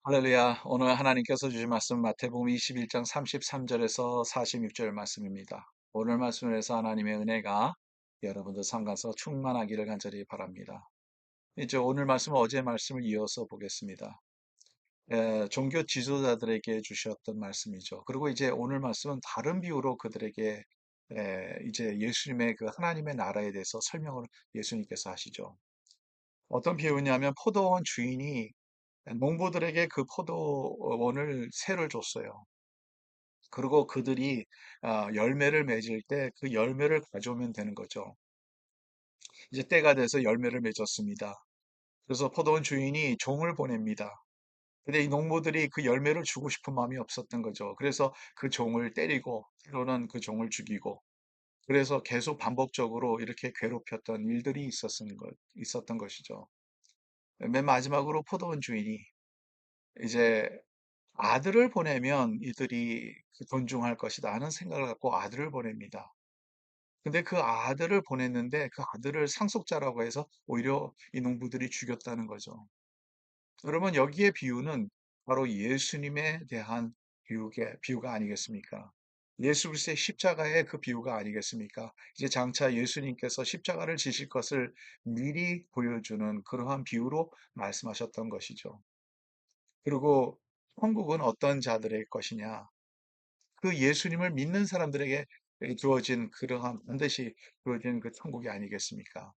할렐루야. 오늘 하나님께서 주신 말씀 마태복음 21장 33절에서 46절 말씀입니다. 오늘 말씀을 해서 하나님의 은혜가 여러분들 삶 가서 충만하기를 간절히 바랍니다. 이제 오늘 말씀은 어제 말씀을 이어서 보겠습니다. 종교 지도자들에게 주셨던 말씀이죠. 그리고 이제 오늘 말씀은 다른 비유로 그들에게 이제 예수님의 그 하나님의 나라에 대해서 설명을 예수님께서 하시죠. 어떤 비유냐면 포도원 주인이 농부들에게 그 포도원을 세를 줬어요. 그리고 그들이 열매를 맺을 때 그 열매를 가져오면 되는 거죠. 이제 때가 돼서 열매를 맺었습니다. 그래서 포도원 주인이 종을 보냅니다. 근데 이 농부들이 그 열매를 주고 싶은 마음이 없었던 거죠. 그래서 그 종을 때리고 때로는 그 종을 죽이고 그래서 계속 반복적으로 이렇게 괴롭혔던 일들이 있었던 것이죠. 맨 마지막으로 포도원 주인이 이제 아들을 보내면 이들이 그 존중할 것이다 하는 생각을 갖고 아들을 보냅니다. 근데 그 아들을 보냈는데 그 아들을 상속자라고 해서 오히려 이 농부들이 죽였다는 거죠. 그러면 여기에 비유는 바로 예수님에 대한 비유가 아니겠습니까? 예수 그리스도의 십자가의 그 비유가 아니겠습니까? 이제 장차 예수님께서 십자가를 지실 것을 미리 보여주는 그러한 비유로 말씀하셨던 것이죠. 그리고 천국은 어떤 자들의 것이냐? 그 예수님을 믿는 사람들에게 주어진 그러한 반드시 주어진 그 천국이 아니겠습니까?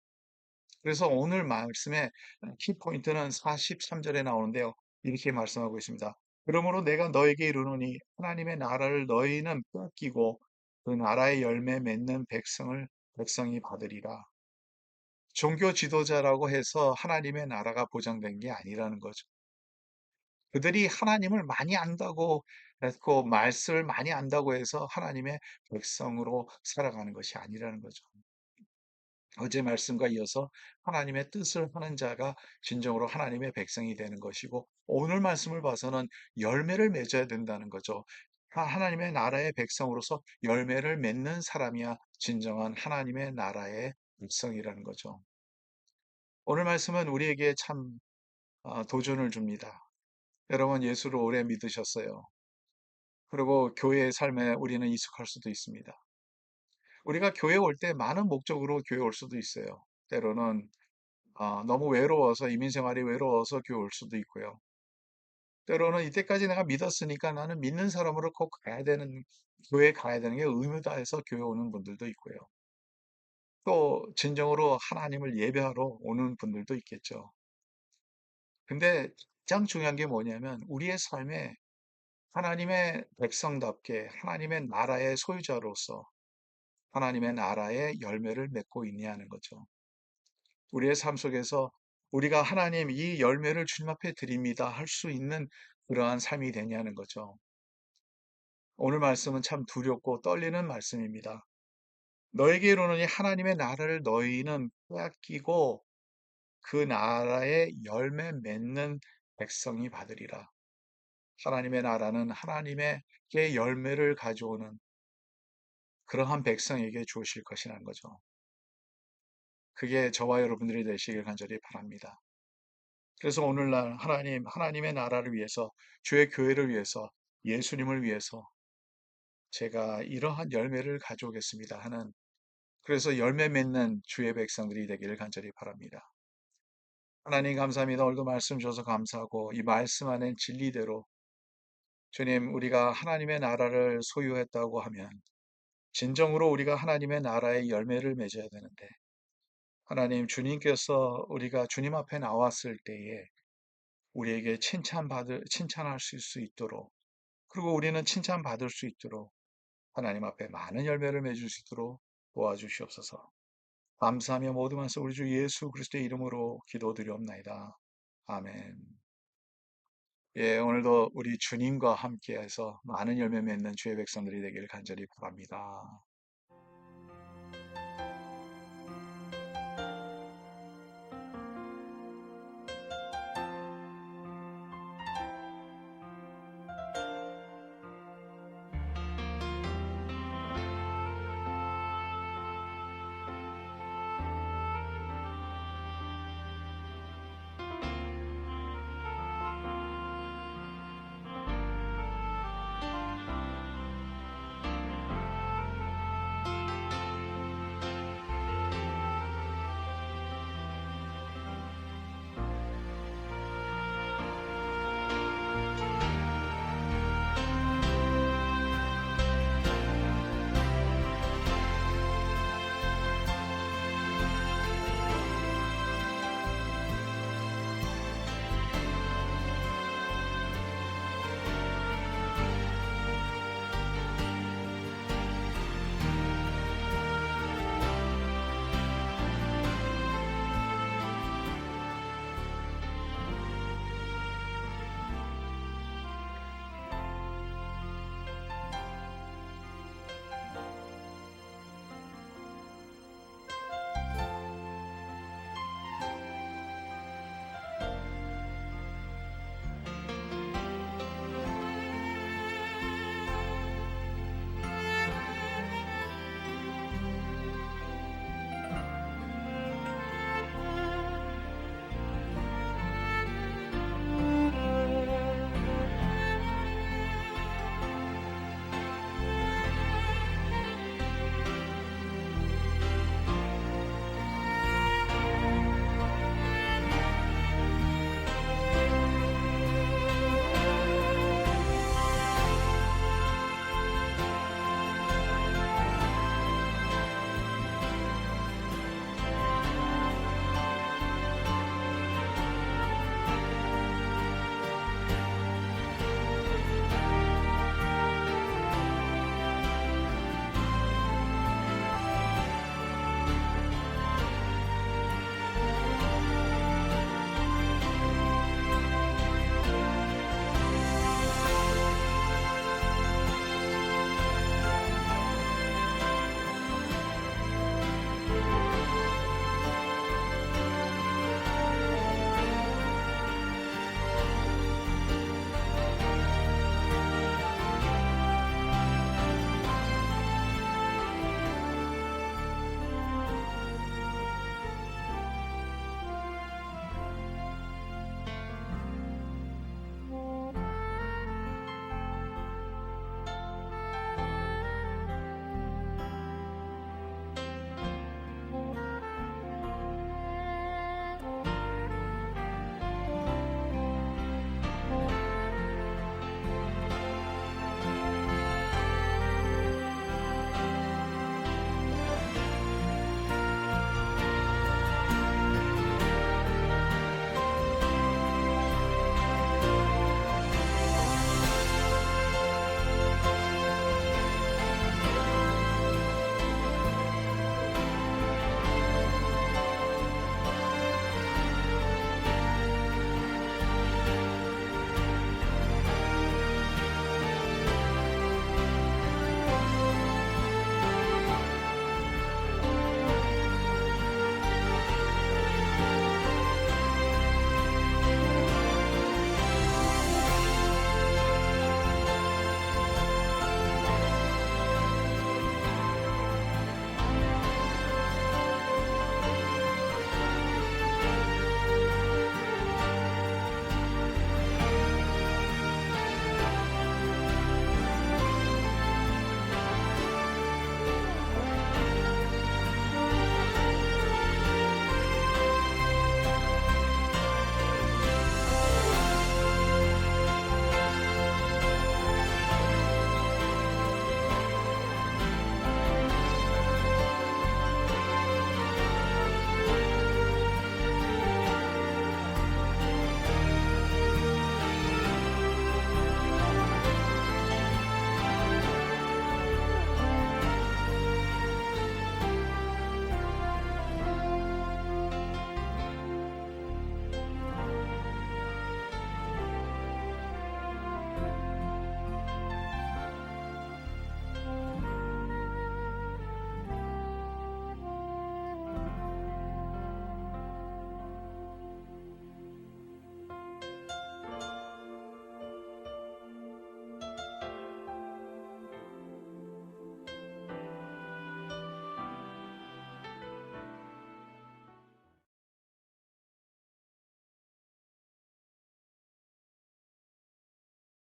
그래서 오늘 말씀의 키포인트는 43절에 나오는데요. 이렇게 말씀하고 있습니다. 그러므로 내가 너에게 이르노니 하나님의 나라를 너희는 빼앗기고 그 나라의 열매 맺는 백성이 받으리라. 종교 지도자라고 해서 하나님의 나라가 보장된 게 아니라는 거죠. 그들이 하나님을 많이 안다고 했고 말씀을 많이 안다고 해서 하나님의 백성으로 살아가는 것이 아니라는 거죠. 어제 말씀과 이어서 하나님의 뜻을 하는 자가 진정으로 하나님의 백성이 되는 것이고 오늘 말씀을 봐서는 열매를 맺어야 된다는 거죠. 하나님의 나라의 백성으로서 열매를 맺는 사람이야 진정한 하나님의 나라의 백성이라는 거죠. 오늘 말씀은 우리에게 참 도전을 줍니다. 여러분 예수를 오래 믿으셨어요. 그리고 교회의 삶에 우리는 익숙할 수도 있습니다. 우리가 교회 올 때 많은 목적으로 교회 올 수도 있어요. 때로는 너무 외로워서 이민 생활이 외로워서 교회 올 수도 있고요. 때로는 이때까지 내가 믿었으니까 나는 믿는 사람으로 꼭 교회에 가야 되는 게 의무다 해서 교회 오는 분들도 있고요. 또 진정으로 하나님을 예배하러 오는 분들도 있겠죠. 근데 가장 중요한 게 뭐냐면 우리의 삶에 하나님의 백성답게 하나님의 나라의 소유자로서 하나님의 나라의 열매를 맺고 있냐는 거죠. 우리의 삶 속에서 우리가 하나님 이 열매를 주님 앞에 드립니다 할 수 있는 그러한 삶이 되냐는 거죠. 오늘 말씀은 참 두렵고 떨리는 말씀입니다. 너에게 이르노니 하나님의 나라를 너희는 빼앗기고 그 나라의 열매 맺는 백성이 받으리라. 하나님의 나라는 하나님의 열매를 가져오는 그러한 백성에게 주실 것이라는 거죠. 그게 저와 여러분들이 되시길 간절히 바랍니다. 그래서 오늘날 하나님의 나라를 위해서, 주의 교회를 위해서, 예수님을 위해서 제가 이러한 열매를 가져오겠습니다 하는 그래서 열매 맺는 주의 백성들이 되기를 간절히 바랍니다. 하나님 감사합니다. 오늘도 말씀 주셔서 감사하고 이 말씀 안에 진리대로 주님 우리가 하나님의 나라를 소유했다고 하면 진정으로 우리가 하나님의 나라의 열매를 맺어야 되는데 하나님 주님께서 우리가 주님 앞에 나왔을 때에 우리에게 칭찬할 수 있도록 그리고 우리는 칭찬받을 수 있도록 하나님 앞에 많은 열매를 맺을 수 있도록 도와주시옵소서. 감사하며 모든 말씀 우리 주 예수 그리스도의 이름으로 기도드리옵나이다. 아멘. 예, 오늘도 우리 주님과 함께해서 많은 열매 맺는 주의 백성들이 되기를 간절히 바랍니다.